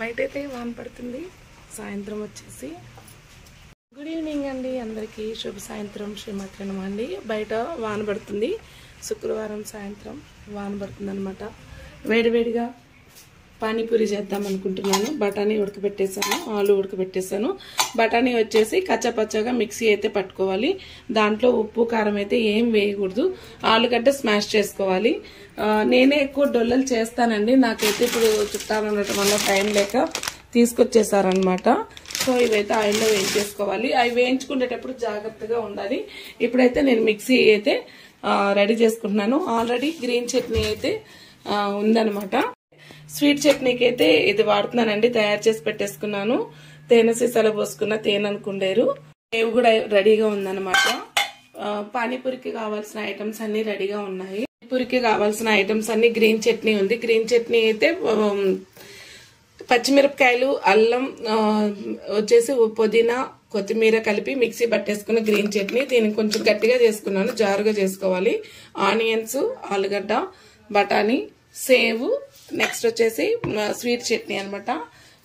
బయట అయితే వాన పడుతుంది. సాయంత్రం వచ్చేసి గుడ్ ఈవినింగ్ అండి అందరికీ. శుభ సాయంత్రం, శ్రీమాత్రే నమః అండి. బయట వాన పడుతుంది. శుక్రవారం సాయంత్రం వాన పడుతుంది అనమాట. వేడివేడిగా పానీపూరి చేద్దాం అనుకుంటున్నాను. బఠానీ ఉడకబెట్టేసాను, ఆలు ఉడకబెట్టేసాను. బఠానీ వచ్చేసి కచ్చాపచ్చాగా మిక్సీ అయితే పట్టుకోవాలి. దాంట్లో ఉప్పు కారం అయితే ఏం వేయకూడదు. ఆలుగడ్డ స్మాష్ చేసుకోవాలి. నేనే ఎక్కువ డొల్లలు చేస్తానండి. నాకైతే ఇప్పుడు చుట్టాలు ఉండటం వల్ల టైం లేక తీసుకొచ్చేసారనమాట. సో ఇవైతే ఆయిల్లో వేయించేసుకోవాలి. అవి వేయించుకునేటప్పుడు జాగ్రత్తగా ఉండాలి. ఇప్పుడైతే నేను మిక్సీ అయితే రెడీ చేసుకుంటున్నాను. ఆల్రెడీ గ్రీన్ చట్నీ అయితే ఉందనమాట. స్వీట్ చట్నీకి అయితే ఇది వాడుతున్నానండి. తయారు చేసి పెట్టేసుకున్నాను. తేనె సీసాలో పోసుకున్న తేనె అనుకుండేరు. ఇవి కూడా రెడీగా ఉందన్నమాట. పానీపూరికి కావాల్సిన ఐటమ్స్ అన్ని రెడీగా ఉన్నాయి. పానీపూరికి కావాల్సిన ఐటమ్స్ అన్ని గ్రీన్ చట్నీ ఉంది. గ్రీన్ చట్నీ అయితే పచ్చిమిరపకాయలు, అల్లం వచ్చేసి పుదీనా, కొత్తిమీర కలిపి మిక్సీ పట్టేసుకున్న గ్రీన్ చట్నీ. దీనికి కొంచెం గట్టిగా చేసుకున్నాను, జారుగా చేసుకోవాలి. ఆనియన్స్, ఆలుగడ్డ, బఠానీ, సేవు, నెక్స్ట్ వచ్చేసి స్వీట్ చట్నీ అనమాట.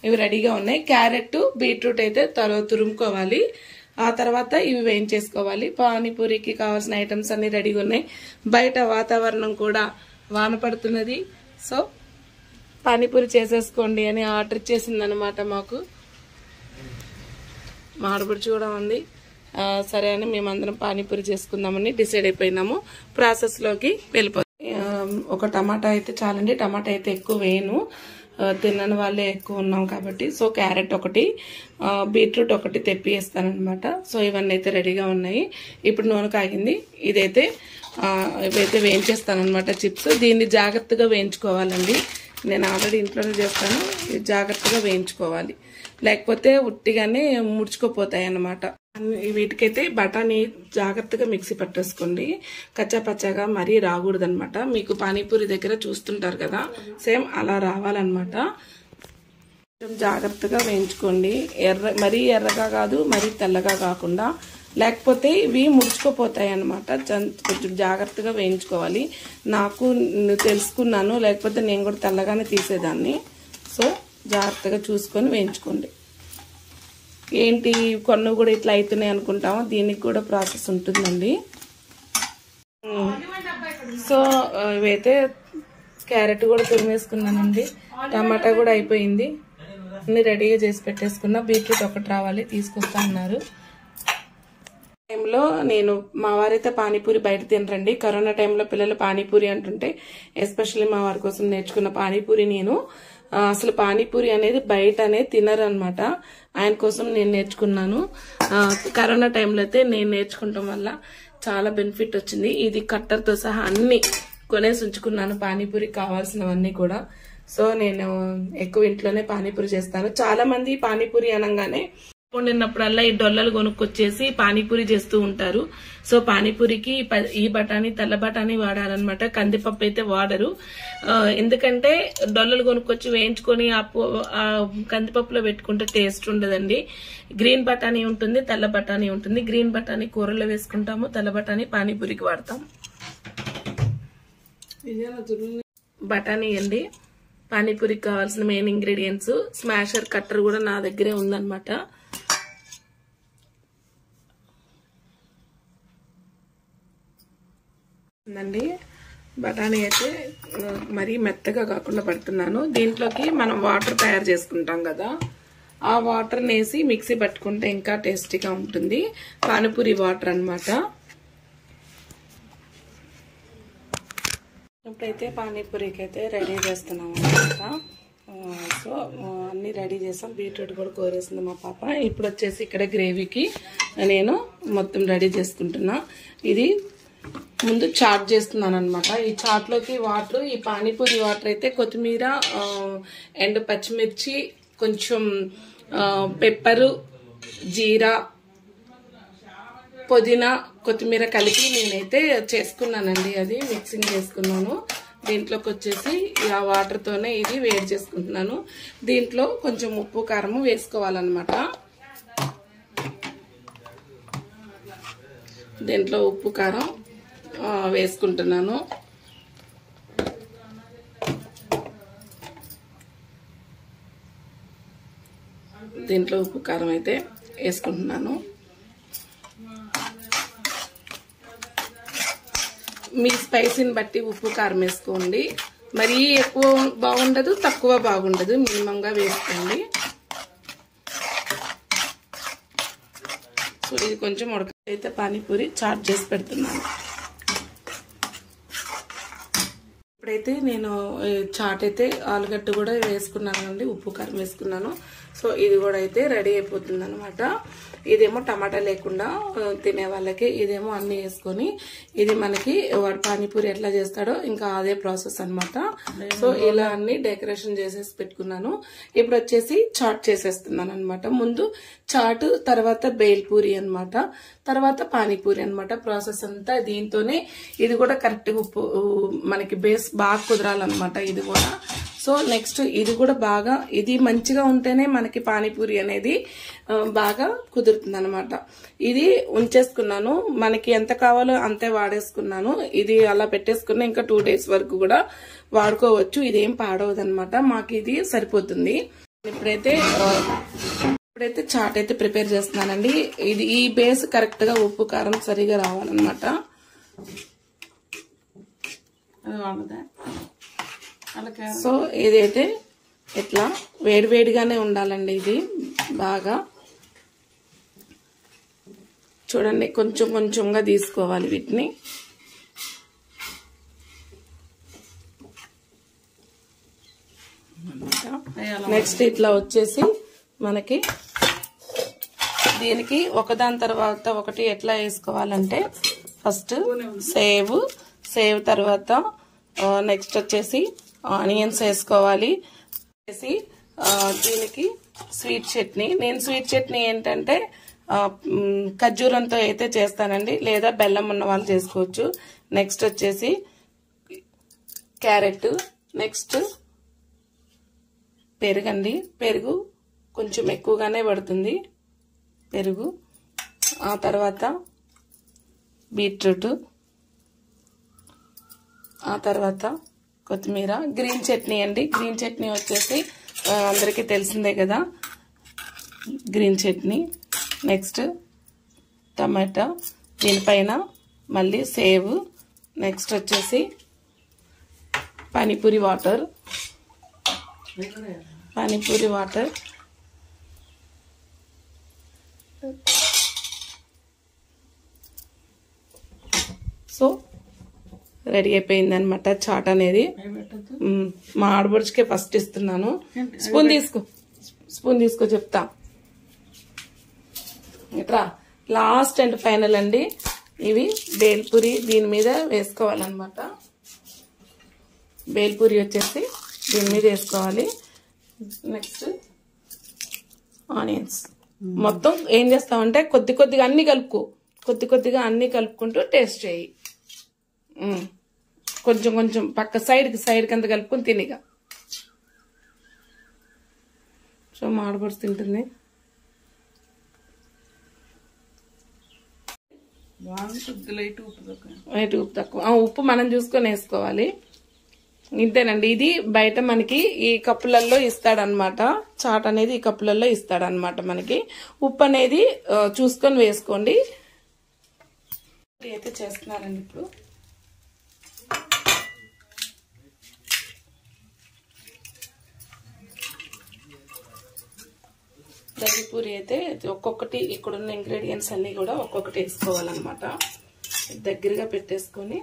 ఇవి రెడీగా ఉన్నాయి. క్యారెట్, బీట్రూట్ అయితే తురుముకోవాలి. ఆ తర్వాత ఇవి వేయించేసుకోవాలి. పానీపూరికి కావాల్సిన ఐటమ్స్ అన్ని రెడీగా ఉన్నాయి. బయట వాతావరణం కూడా వాన పడుతున్నది. సో పానీపూరి చేసేసుకోండి అని ఆర్డర్ ఇచ్చేసింది అనమాట. మాకు మా ఆడపడుచు కూడా ఉంది. సరే అని మేమందరం పానీపూరి చేసుకుందామని డిసైడ్ అయిపోయినాము. ప్రాసెస్లోకి వెళ్ళిపోతాం. ఒక టమాటా అయితే చాలండి. టమాటా అయితే ఎక్కువ వేయను, తినని వాళ్ళే ఎక్కువ ఉన్నాం కాబట్టి. సో క్యారెట్ ఒకటి, బీట్రూట్ ఒకటి తెప్పి వేస్తానమాట. సో ఇవన్నీ అయితే రెడీగా ఉన్నాయి. ఇప్పుడు నూనె కాగింది. ఇవైతే వేయించేస్తానమాట చిప్స్. దీన్ని జాగ్రత్తగా వేయించుకోవాలండి. నేను ఆల్రెడీ ఇంట్లోనే చేస్తాను. జాగ్రత్తగా వేయించుకోవాలి, లేకపోతే ఉట్టిగానే ముడుచుకోపోతాయి అన్నమాట. వీటికైతే బఠానీ జాగ్రత్తగా మిక్సీ పట్టేసుకోండి. కచ్చా పచ్చాగా మరీ రాకూడదు అనమాట. మీకు పానీపూరి దగ్గర చూస్తుంటారు కదా, సేమ్ అలా రావాలన్నమాట. కొంచెం జాగ్రత్తగా వేయించుకోండి. మరీ ఎర్రగా కాదు, మరీ తెల్లగా కాకుండా, లేకపోతే ఇవి ముడుచుకోపోతాయి అన్నమాట. కొంచెం జాగ్రత్తగా వేయించుకోవాలి. నాకు తెలుసుకున్నాను, లేకపోతే నేను కూడా తెల్లగానే తీసేదాన్ని. సో జాగ్రత్తగా చూసుకొని వేయించుకోండి. ఏంటి కొన్ని కూడా ఇట్లా అవుతున్నాయి అనుకుంటాము, దీనికి కూడా ప్రాసెస్ ఉంటుందండి. సో ఇవైతే క్యారెట్ కూడా తురిమేసుకున్నానండి. టమాటా కూడా అయిపోయింది. అన్ని రెడీగా చేసి పెట్టేసుకున్నా. బీట్రూట్ ఒకటి రావాలి, తీసుకొస్తా అన్నారు. టైంలో నేను మా వారైతే పానీపూరి బయట తినరండి. కరోనా టైంలో పిల్లలు పానీపూరి అంటుంటే ఎస్పెషల్లీ మా వారి కోసం నేర్చుకున్న పానీపూరి నేను. అసలు పానీపూరి అనేది బయట అనేది తినరు అనమాట. ఆయన కోసం నేను నేర్చుకున్నాను. కరోనా టైంలో అయితే నేను నేర్చుకోవటం వల్ల చాలా బెనిఫిట్ వచ్చింది. ఇది కట్టర్తో సహా అన్ని కొనేసి ఉంచుకున్నాను, పానీపూరికి కావాల్సినవన్నీ కూడా. సో నేను ఎక్కువ ఇంట్లోనే పానీపూరి చేస్తాను. చాలా మంది పానీపూరి అనగానే వండినప్పుడల్లా ఈ డొల్లలు కొనుక్కొచ్చేసి పానీపూరి చేస్తూ ఉంటారు. సో పానీపూరికి ఈ బఠానీ, తెల్ల బఠానీ వాడాలన్నమాట. కందిపప్పు అయితే వాడరు. ఎందుకంటే డొల్లలు కొనుక్కొచ్చి వేయించుకొని ఆ కందిపప్పులో పెట్టుకుంటే టేస్ట్ ఉండదండి. గ్రీన్ బఠానీ ఉంటుంది, తెల్ల బఠానీ ఉంటుంది. గ్రీన్ బఠానీ కూరలో వేసుకుంటాము, తెల్ల బఠానీ పానీపూరికి వాడతాం. బఠానీ అండి పానీపూరికి కావాల్సిన మెయిన్ ఇంగ్రీడియంట్స్. స్మాషర్, కట్టర్ కూడా నా దగ్గరే ఉందన్నమాట. అండి బఠానీ అయితే మరీ మెత్తగా కాకుండా పడుతున్నాను. దీంట్లోకి మనం వాటర్ తయారు చేసుకుంటాం కదా, ఆ వాటర్ వేసి మిక్సీ పట్టుకుంటే ఇంకా టేస్టీగా ఉంటుంది. పానీపూరి వాటర్ అన్నమాట. ఇప్పుడైతే పానీపూరికి అయితే రెడీ చేస్తున్నాం అన్నమాట. సో అన్నీ రెడీ చేసాం. బీట్రూట్ కూడా కోరేసింది మా పాప. ఇప్పుడు వచ్చేసి ఇక్కడ గ్రేవీకి నేను మొత్తం రెడీ చేసుకుంటున్నా. ఇది ముందు చాట్ చేస్తున్నాను అనమాట. ఈ చాట్లోకి వాటర్, ఈ పానీపూరి వాటర్ అయితే కొత్తిమీర అండ్ పచ్చిమిర్చి, కొంచెం పెప్పరు, జీరా, పుదీనా, కొత్తిమీర కలిపి నేనైతే చేసుకున్నానండి. అది మిక్సింగ్ చేసుకున్నాను. దీంట్లోకి వచ్చేసి ఆ వాటర్తోనే ఇది వేడి చేసుకుంటున్నాను. దీంట్లో కొంచెం ఉప్పు, కారము వేసుకోవాలన్నమాట. దీంట్లో ఉప్పు, కారం వేసుకుంటున్నాను. దీంట్లో ఉప్పు కారం అయితే వేసుకుంటున్నాను. మీ స్పైసీని బట్టి ఉప్పు కారం వేసుకోండి. మరీ ఎక్కువ బాగుండదు, తక్కువ బాగుండదు, మినిమంగా వేసుకోండి. సో ఇది కొంచెం ఉడకైతే పానీపూరి చాట్ చేసి పెడుతున్నాను. ఇప్పుడైతే నేను చాట్ అయితే ఆలుగడ్డ కూడా వేసుకున్నాను అండి, ఉప్పు కారం వేసుకున్నాను. సో ఇది కూడా అయితే రెడీ అయిపోతుంది అనమాట. ఇదేమో టమాటా లేకుండా తినే వాళ్ళకి, ఇదేమో అన్ని వేసుకొని, ఇది మనకి వాడు పానీపూరి ఎట్లా చేస్తాడో ఇంకా అదే ప్రాసెస్ అనమాట. సో ఇలా అన్ని డెకరేషన్ చేసేసి పెట్టుకున్నాను. ఇప్పుడు వచ్చేసి చాట్ చేసేస్తున్నాను అనమాట. ముందు చాట్, తర్వాత బేల్పూరి అనమాట, తర్వాత పానీపూరి అనమాట. ప్రాసెస్ అంతా దీంతోనే. ఇది కూడా కరెక్ట్ ఉప్పు మనకి బేస్ బాగా కుదరాలన్నమాట ఇది కూడా. సో నెక్స్ట్ ఇది కూడా బాగా, ఇది మంచిగా ఉంటేనే మనకి పానీపూరి అనేది బాగా కుదురుతుంది అనమాట. ఇది ఉంచేసుకున్నాను, మనకి ఎంత కావాలో అంతే వాడేసుకున్నాను. ఇది అలా పెట్టేసుకున్నా ఇంకా 2 days వరకు కూడా వాడుకోవచ్చు. ఇదేం పాడవదు అనమాట, మాకు ఇది సరిపోతుంది. ఇప్పుడైతే చాట్ అయితే ప్రిపేర్ చేస్తున్నానండి. ఇది ఈ బేస్ కరెక్ట్ గా ఉప్పు కారం సరిగా రావాలన్నమాట. సో ఇదైతే ఇట్లా వేడివేడిగానే ఉండాలండి. ఇది బాగా చూడండి, కొంచెం కొంచెంగా తీసుకోవాలి వీటిని. నెక్స్ట్ ఇట్లా వచ్చేసి మనకి దీనికి ఒకదాని తర్వాత ఒకటి ఎట్లా వేసుకోవాలంటే, ఫస్ట్ సేవ్ తర్వాత నెక్స్ట్ వచ్చేసి ఆనియన్స్ వేసుకోవాలి. దీనికి స్వీట్ చట్నీ, నేను స్వీట్ చట్నీ ఏంటంటే ఖర్జూరంతో అయితే చేస్తానండి, లేదా బెల్లం ఉన్న వాళ్ళు చేసుకోవచ్చు. నెక్స్ట్ వచ్చేసి క్యారెట్, నెక్స్ట్ పెరుగండి, పెరుగు కొంచెం ఎక్కువగానే పడుతుంది పెరుగు. ఆ తర్వాత బీట్రూట్, ఆ తర్వాత కొత్తిమీర. గ్రీన్ చట్నీ అండి, గ్రీన్ చట్నీ వచ్చేసి అందరికీ తెలిసిందే కదా, గ్రీన్ చట్నీ. నెక్స్ట్ టమాటా, దీనిపైన మళ్ళీ సేవ్. నెక్స్ట్ వచ్చేసి పానీపూరి వాటర్, సో రెడీ అయిపోయింది అనమాట చాట్ అనేది. మా ఆడబడుచుకే ఫస్ట్ ఇస్తున్నాను. స్పూన్ తీసుకో చెప్తా. ఇట్లా లాస్ట్ అండ్ ఫైనల్ అండి, ఇవి బేల్పూరి దీని మీద వేసుకోవాలన్నమాట. బేల్పూరి వచ్చేసి దీని మీద వేసుకోవాలి. Next onions. మొత్తం ఏం చేస్తామంటే కొద్ది కొద్దిగా అన్ని కలుపుకో, కొద్దిగా అన్ని కలుపుకుంటూ టేస్ట్ చేయి. కొంచెం కొంచెం పక్క సైడ్కి అంత కలుపుకొని తినిగా. సో మాడబడుతు తింటుంది. లైట్ ఉప్పు తక్కువ, ఉప్పు మనం చూసుకొని వేసుకోవాలి. ఇంతేనండి. ఇది బయట మనకి ఈ కప్పులలో ఇస్తాడనమాట, చాట్ అనేది ఈ కప్పులలో ఇస్తాడనమాట మనకి. ఉప్పు అనేది చూసుకొని వేసుకోండి. అయితే చేస్తున్నారండి ఇప్పుడు. దహిపూరి అయితే ఒక్కొక్కటి ఇక్కడున్న ఇంగ్రీడియంట్స్ అన్ని కూడా ఒక్కొక్కటి వేసుకోవాలన్నమాట. దగ్గరగా పెట్టేసుకొని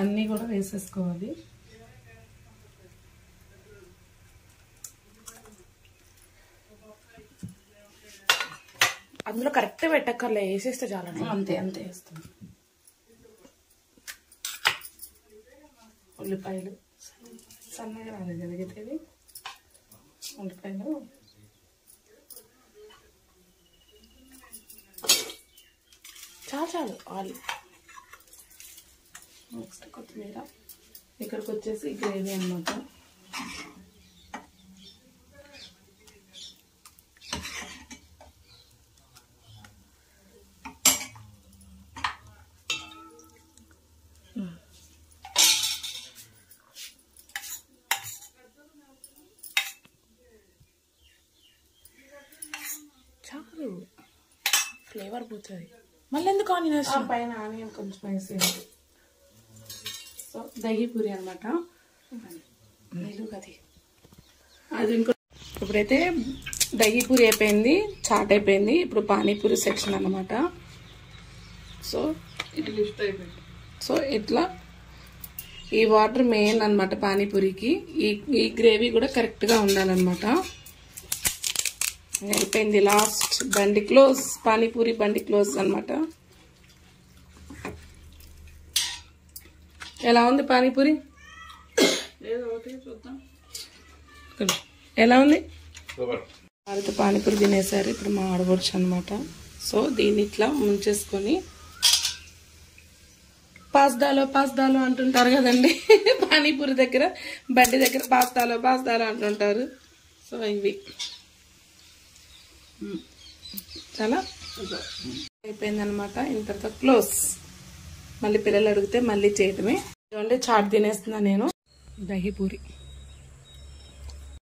అన్ని కూడా వేసేసుకోవాలి. అందులో కరెక్ట్ పెట్టక్కర్లే, వేసేస్తే చాలా. అంతే వేస్తాం. ఉల్లిపాయలు సన్నగా రాలేదు ఎదిగితేవి. ఉల్లిపాయలు చాలు ఆలు. నెక్స్ట్ కొత్తిమీర. ఇక్కడికి వచ్చేసి గ్రేవీ అన్నమాట. ఫ్లేవర్ పోతుంది. మళ్ళీ ఎందుకు ఆనియన్స్ పైన ఆనియన్ కొంచెం వేసేది. సో దహి పూరి అనమాట. అది ఇంకో ఇప్పుడైతే దహి పూరి అయిపోయింది, చాట్ అయిపోయింది. ఇప్పుడు పానీపూరి సెక్షన్ అనమాట. సో ఇట్లా ఈ వాటర్ మెయిన్ అనమాట పానీపూరికి. ఈ గ్రేవీ కూడా కరెక్ట్గా ఉండాలన్నమాట. అయిపోయింది. లాస్ట్ బండి క్లోజ్, పానీపూరి బండి క్లోజ్ అనమాట. ఎలా ఉంది పానీపూరి? ఎలా ఉంది? వాళ్ళతో పానీపూరి తినేసారు. ఇప్పుడు మా ఆడవచ్చు అనమాట. సో దీన్ని ఇట్లా ముంచేసుకొని పాస్తాలో అంటుంటారు కదండి పానీపూరి దగ్గర, బండి దగ్గర పాస్తాలో అంటుంటారు. సో ఇవి చాలా అయిపోయిందనమాట. ఇంతతో క్లోజ్. మళ్ళీ పిల్లలు అడిగితే మళ్ళీ చేయటమే. చాట్ తినేస్తున్నా నేను. దహి పూరి.